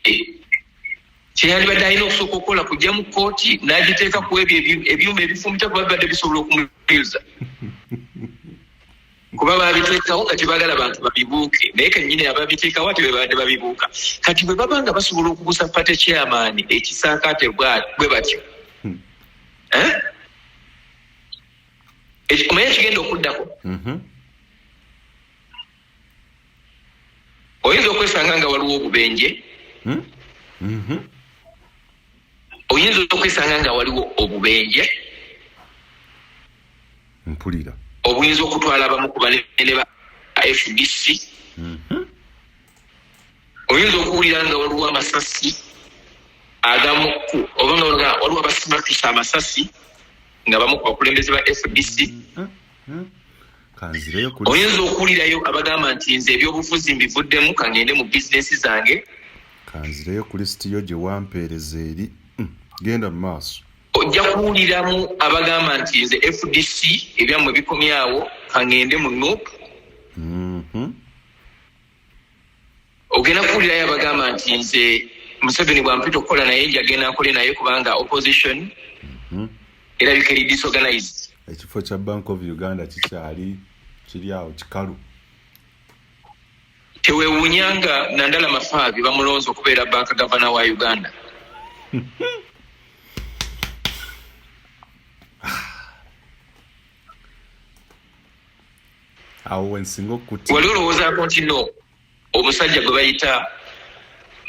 kyeyandibadde alina okusooka okukola kujja mu kooti n'agiteeka ku ebyo ebyuma ebifumita kuba bibadde bisobola okumuyuza kuba babiteekawo kati baagala bantu babibuuke naye kennyini ababiteekawo ate bwe babadde babibuuka kati bwe baba nga basobola okubuusa pate chairman ekisaakaate bwe batyo omanye kigenda okuddako oyinza okwesanga nga waliwo obubenje oyinza okwesanga nga waliwo obubenje mpulira obuyinza okutwala abamu ku banene ba FDC oyinza okuwulira nga waliwo amasasi agamu oba nga waliwo abasimatisa amasasi nga bamu ku bakulembeze ba FDC oyinza okuwulirayo abagamba nti nze ebyobufuzi mbivuddemu kangende mu bizinesi zange kanzireyo ku lisiti yo gye wampeereza eri genda mu maaso ojja kuwuliramu abagamba nti nze FDC ebyammwe bikomyawo kangende mu NUP ogenda kuwulirayo abagamba nti nze Museveni bwampita okukola naye njagenda nkole naye kubanga opposition erabika eri disorganized ekifo kya Bank of Uganda kiri awo kikalu teweewuunyanga Nandala Mafaabi bamulonze okubeera banka gavana wa Uganda awo wensinga okuti wali olowoozaako nti no omusajja gwe bayita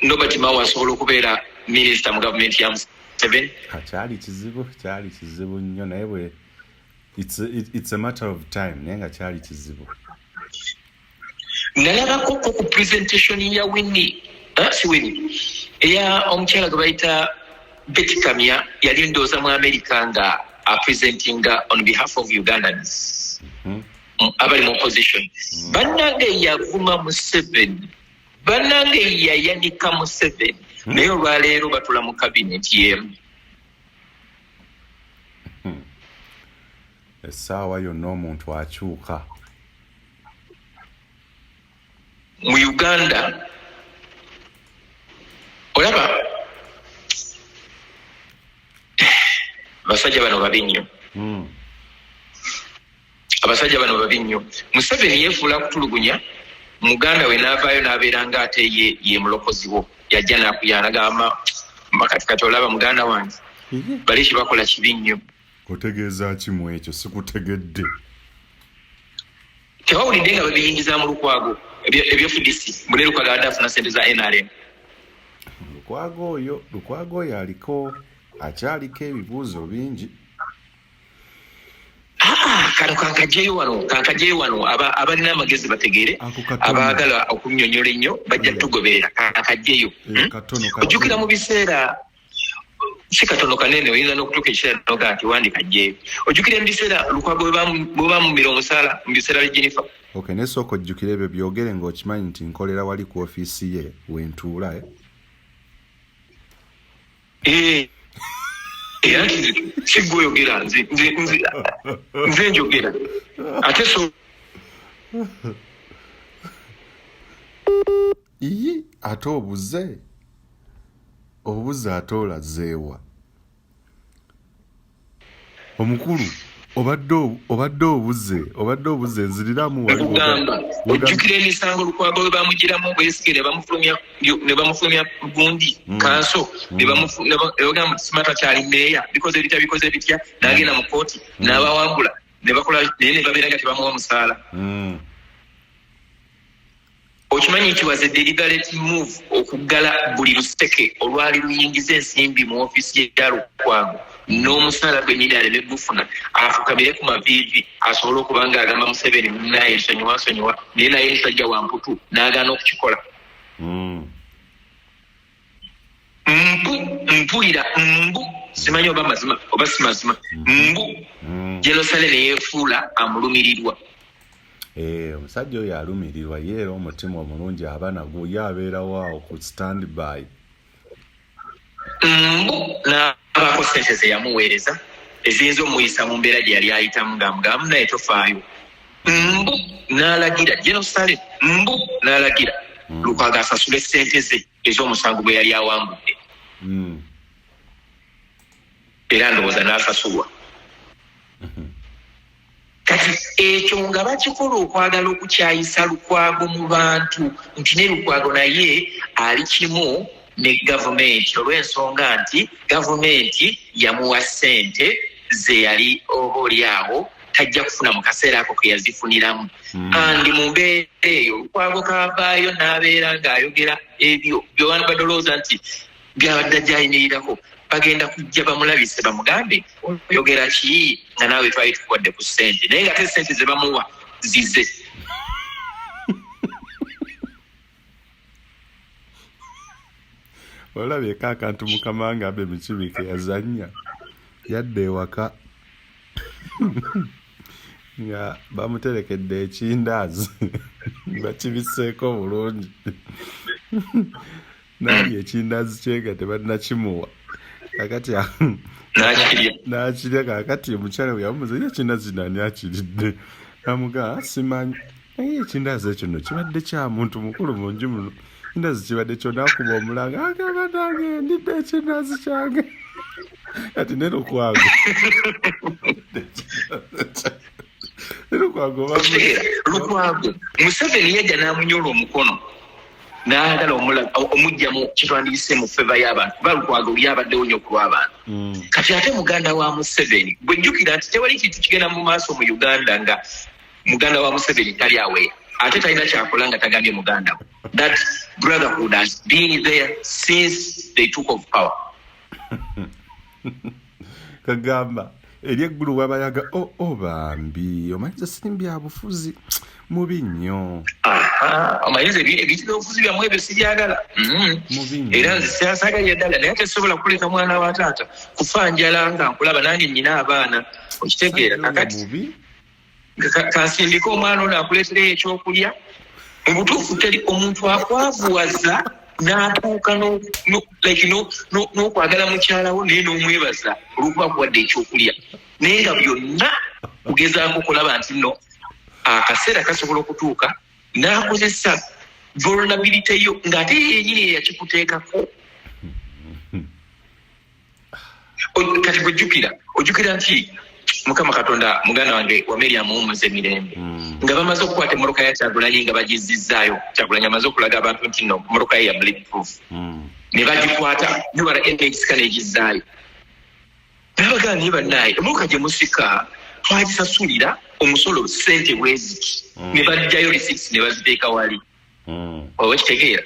Nobert Mao asobola okubeera minisita mu gavumenti ya Museveni kyali kizibu nnyo naye bwe it's a matter of time naye nga kyali kizibu nalabako ku presentation ya Winnie eya omukyala gwe bayita Betty Kamya yali ndooza mu America nga presentinga on behalf of Ugandans abali mu opposition bannange yavuma Museveni bannange yayanika Museveni naye olwaleero batula mu cabinet yemu essaawa yonna omuntu akyuka mu Uganda olaba abasajja bano babi nnyo abasajja bano babi nnyo Museveni yeefuula kutulugunya muganda we n'avaayo n'abeera nga ate ye mulokozi wo yajja n'akuyana makatikati olaba muganda wange bali kibakola kibi nnyo otegeeza ki mu ekyo sikutegedde tewawulidde nga babiyingiza mu lukwago ebyo FDC mune lukwago abadde afuna ssente za NRM lukwago oyo aliko akyaliko ebibuuzo bingi kano kankajeyo wano abalina amagezi bategeere abaagala okunnyonnyola ennyo bajja tugoberera kankajeyo ojjukira mu biseera si katono kanene oyinza n'okutuuka ekiseera noga nti wandika jeeyo ojjukira mu biseera lukwago bwe bamumira omusaala mu biseera bya Jennifer naye sooka ojjukira ebyo byogere ng'okimanyi nti nkolera wali ku ofiisi ye wentuula era nti sigweyogera nze njogera ate so ate obuze ate olazeewa omukulu obadde obuze nziriramu waliwo ojjukira emisango lukwago bwe bamugiramu bwesige ne bamufulumya gundi kanso ne bagamba simata kyali meeya bikoze bitya n'agenda mu kooti n'abawangula ne bakola naye ne babeera nga tebamuwa omusaala okimanyi nti was a deliberate move okuggala buli luseke olwali luyingiza ensimbi mu ofiisi ya lukwago n'omusaala gwe nyini aleme gufuna afukamire ku maviivi asobole okuba nga agamba Museveni naye nsonyiwa naye naye nsajja wa mputu n'agaana okukikola mpulira simanyi oba mazima oba si mazima mbu Jerusalem yefuula amulumirirwa. Omusajja oyo alumirirwa ye era omutima omulungi aba nagwo ye abeerawo awo ku stand by. N'abaako ssente ze yamuweereza eziyinza omuyisa mu mbeera gye yali ayitamu ng'amugamu naye tofaayo. N'alagira Jerusalem n'alagira Lukwago asasule ssente ze ez'omusango gwe yali awangudde. Era ndowooza n'asasulwa. Kati ekyo nga bakikola okwagala okukyayisa Lukwago mu bantu nti ne Lukwago naye ali kimu ne gavumenti olw'ensonga nti gavumenti yamuwa ssente ze yali oba oliawo tajja kufuna mu kaseera ako ke yazifuniramu. Andi mu mbeera eyo Lukwago kavaayo n'abeera ng'ayogera ebyo by'abantu badolooza nti byabadde ajayimirirako bagenda kujja bamulabise bamugambe oyogera ki nga naawe twali tukuwadde ku ssente naye nga te ssente ze bamuwa zize. Olabyeko akantu mukama nga abe Mikibike yazannya yadde ewaka nga bamuterekedde ekindaazi bakibiseeko bulungi naali ekindaazi kye nga tebannakimuwa kakati n'akirya kakati omukyala we yamubuuza ekindaazi nani akiridde amugaa simanyi naye ekindaazi ekyo nno kibadde kya muntu mukulu mu nju muno ekindaazi kibadde kyonakuba omulanga agamba nange ndidde ekindaazi kyange kati ne Lukwago Lukwago Museveni yajja n'amunyola omukono n'ayagala omugjamu kitwandiyise mu feva y'abantu kuba Lukwago lyabaddewo nnyo ku lw'abantu. Kati ate muganda wa Museveni bwe jjukira nti tewali kintu kigenda mu maaso mu Uganda nga muganda wa Museveni tali aweera ate talina kyakola nga tagambye muganda we. That brotherhood has been there since they took of power. Kagamba eryeggulu wabayaga bambi omanyiza sirimbi abufuzi mubi nnyo. Omanyiza ebitira obufuzi byammwe ebyo sibyagala. Era nzisasagalya ddala naye tesobola kuleka mwana wa taata kufa njala nga nkulaba nange nnyina abaana okitegeera kakati kansindika omwana ono akuleetera ekyokulya mu butuufu teri omuntu akwavuwaza n'atuuka n'okwagala mukyalawo naye n'omwebaza olw'okuba akuwadde ekyokulya naye nga byonna kugezaako okulaba nti nno akaseera kasobola okutuuka n'akozesa vulnerability yo ng'ate yennyini eyakikuteekako. Kati ojjukira nti Mukama Katonda muganda wange wa Miriam muwummuza emirembe nga bamaze okukwata emmoloka ya Kyagulanyi nga bagizzizaayo Kyagulanyi amaze okulaga abantu nti nno emmoloka ye ya bullet proof ne bagikwata ne bara emexika n'egizzaayo n'abagana naye bannaaye emmoloka gye musika twagisasulira omusolo ssente bweziki ne bajjayo receipts ne baziteeka wali oba kitegeera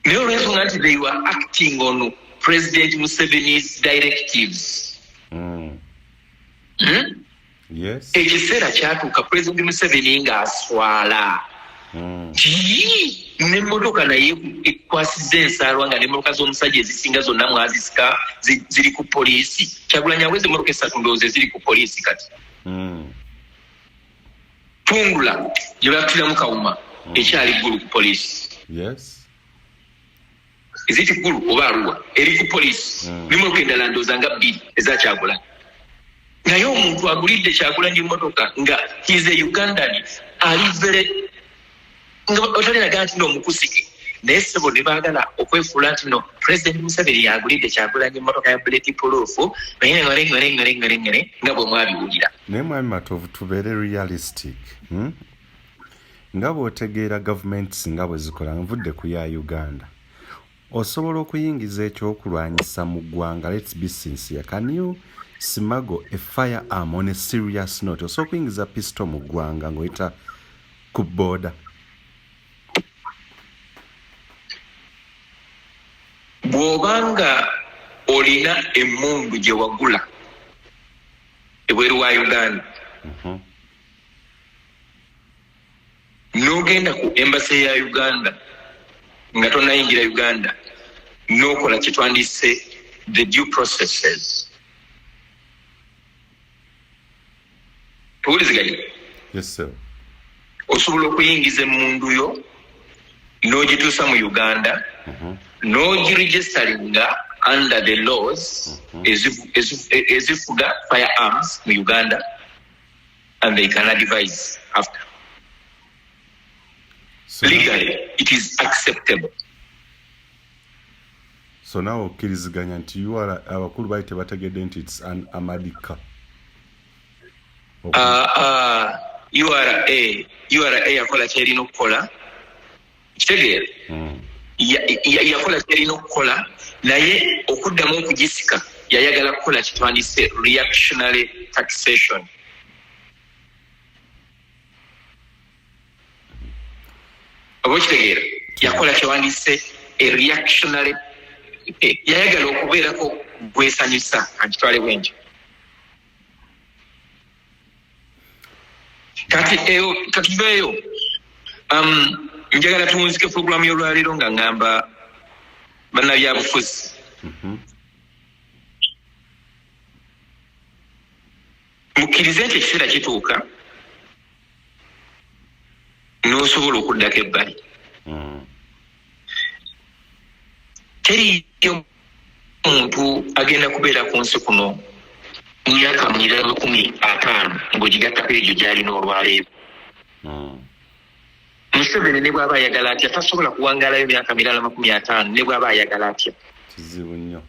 naye olw'ensonga nti they were acting on President Museveni's directives. Yes. Ekiseera kyatuuka President Museveni ng'aswala n'emmotoka naye ekwasiza ensaalwa nga n'emmotoka z'omusajja ezisinga zonna mwazisika ziri ku poliisi. Kyagulanyi aweze emmotoka esatu ndowooza ziri ku poliisi kati. Tungula gye battiramu Kawuma ekyali ggulu ku poliisi. Yes. Eziti ggulu oba Arua eri ku poliisi n'emmotoka endala ndowooza nga bbiri eza Kyagulanyi. Naye omuntu agulidde Kyagulanyi emmotoka nga he's a Ugandan alivere nga otalinaga nti n'omukusike naye ssebo ne baagala okwefuula nti no President Museveni yagulidde Kyagulanyi emmotoka ya bullet proof naye ngere nga bwe mwabiwulira. Naye mwami Matovu tubeere realistic. Nga bw'otegeera gavumenti singa bwe zikola nvudde ku ya Uganda osobola okuyingiza ekyokulwanyisa mu ggwanga. Let's be sincere. Can you smuggle a firearm on a serious note? Osobola okuyingiza pistol mu ggwanga ng'oyita ku border? Bw'obanga olina emmundu gye wagula ebweru wa Uganda n'ogenda ku embassy ya Uganda nga tonnayingira Uganda n'okola kye twandise the due process says. Yes, sir. Osobola okuyingiza emundu yo n'ogituusa mu Uganda n'ogiregisteringa under the laws ezifuga firearms mu Uganda, and they can advise after. So legally, it is acceptable. So now, okkiriziganya nti abakulu baali tebategedde nti it's an amadika. URA yakola kyerina okukola kitegeera yakola kyerina okukola naye okuddamu okugisika yayagala kukola kitwandise reactionary taxation. Oba kitegeera yakola kyewandise reactionary, yayagala okubeerako gwesanyusa akitwale bwenjo. Kati tuveeyo njagala tuwunzike programu y'olwaleero nga ngamba bannabyabufuzi mukkirize nti ekiseera kituuka n'osobola okuddako ebbali. Teriyo omuntu agenda kubeera ku nsi kuno myaka 50 ng'ogigattako egyo gy'alina olwaleero. Museveni ne bw'aba ayagala atya tasobola kuwangalayo myaka 50 ne bw'aba ayagala atya. Kizibu nnyo.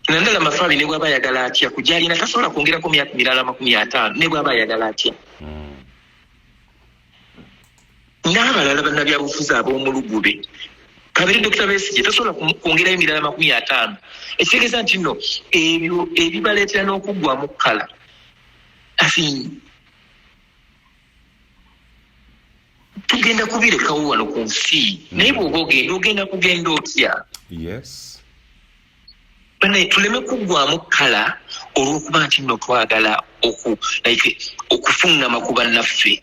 Nandala Mafaabi ne bw'aba ayagala atya kugyalina tasobola kwongerako myaka 50 ne bw'aba ayagala atya. N'abalala bannabyabufuzi ab'omulugube kabiri Dr. Besigye tasobola kwongerayo 50. Ekitegeeza nti nno ebyo ebibaleetera n'okuggwamu kkala. Tugenda kubirekawo wano ku nsi naye bw'oba ogenda kugenda otya. Yes. Banaye tuleme kuggwamu kkala olw'okuba nti nno twagala okufungama ku bannaffe.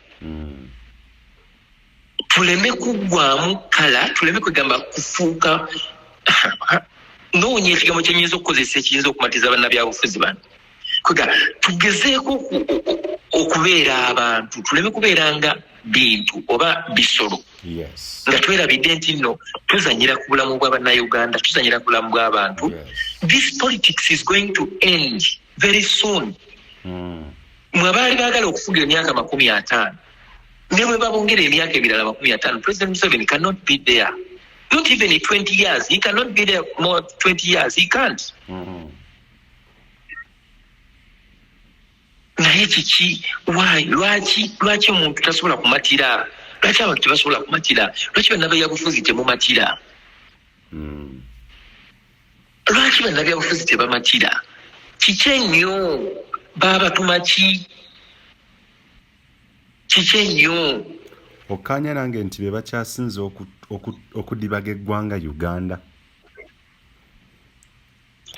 Tuleme kuggwamu kkala, tuleme kwegamba kufuuka noonya ekigambo kyenyinza okukozesa ekiyinza okumatiza bannabyabufuzi bano. Kwega tugezeeko okubeera abantu, tuleme kubeera nga bintu oba bisolo. Yes. Nga twerabidde nti nno tuzanyira ku bulamu bw'abannayuganda, tuzanyira ku bulamu bw'abantu. This politics is going to end very soon. Mwe abaali baagala okufuga emyaka 50 ne bwe babongera emyaka ebirala 50, President Museveni cannot be there. Not even in 20 years. He cannot be there more 20 years. He can't. Naye kiki why lwaki omuntu tasobola kumatira? Lwaki abantu tebasobola kumatira? Lwaki bannabyabufuzi temumatira? Lwaki bannabyabufuzi tebamatira? Kiki ennyo baba tumaki? Kiki ennyo? Okkaanya nange nti be bakyasinze okudibaga eggwanga Uganda.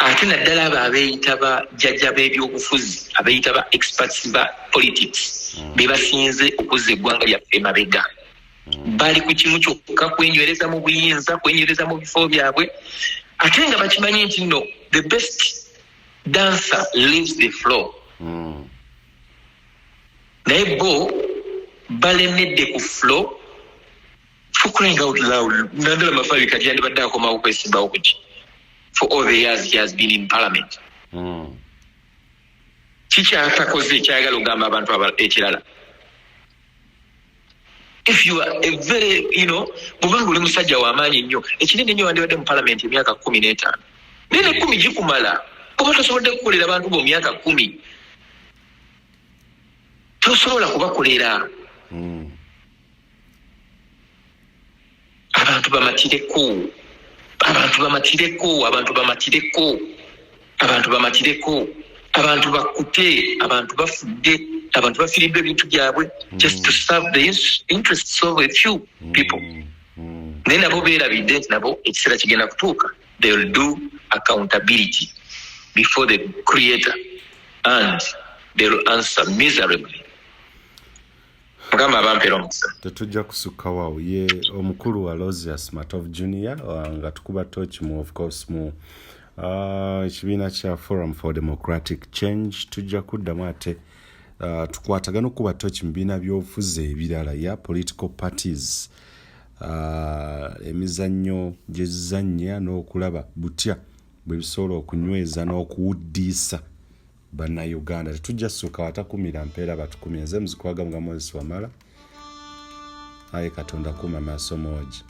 Ate naddala abo abeeyita bajjajja b'ebyobufuzi, abeeyita ba experts ba politics, be basinze okuzza eggwanga lyaffe emabega. Bali ku kimu kyokka kwenywereza mu buyinza, kwenywereza mu bifo byabwe, ate nga bakimanyi nti nno the best dancer leaves the floor. Naye bo balemedde ku floor. For crying out loud, Nandala Mafaabi kati yandibadde akomawo kwesimbawo kuki. For all the years he has been in parliament. Kiki atakoze ekyagala ogamba abantu ekirala? If you are a very, bw'obanga oli musajja w'amaanyi nnyo, ekinene nnyo wandibadde mu parliament emyaka 15. Nene 10 gikumala. Oba tosobodde kukolera abantu bo myaka 10. Tosobola kubakolera. Abantu bamatireko. Abantu bakute, abantu bafudde, abantu bafiridde ebintu byabwe just to serve the interests of a few people. Naye nabo beerabidde nti nabo ekiseera kigenda kutuuka. They will do accountability before the Creator and they will answer miserably. mugamba abampera omukisa tetujja kusukka waawo ye omukulu wa Rosius Matov Junior nga tukuba torch mu of course mu ekibiina kya Forum for Democratic Change tujja kuddamu ate tukwatagana okuba torch mu bibiina by'obufuzi ebirala ya political parties emizannyo gye zizannya n'okulaba butya bwe bisobola okunyweza n'okuwuddiisa bannayuganda tetujja ssuka watakumira mpeera batukumye nze muzikwaga nga Moses Wamala aye Katonda kuma maaso moogi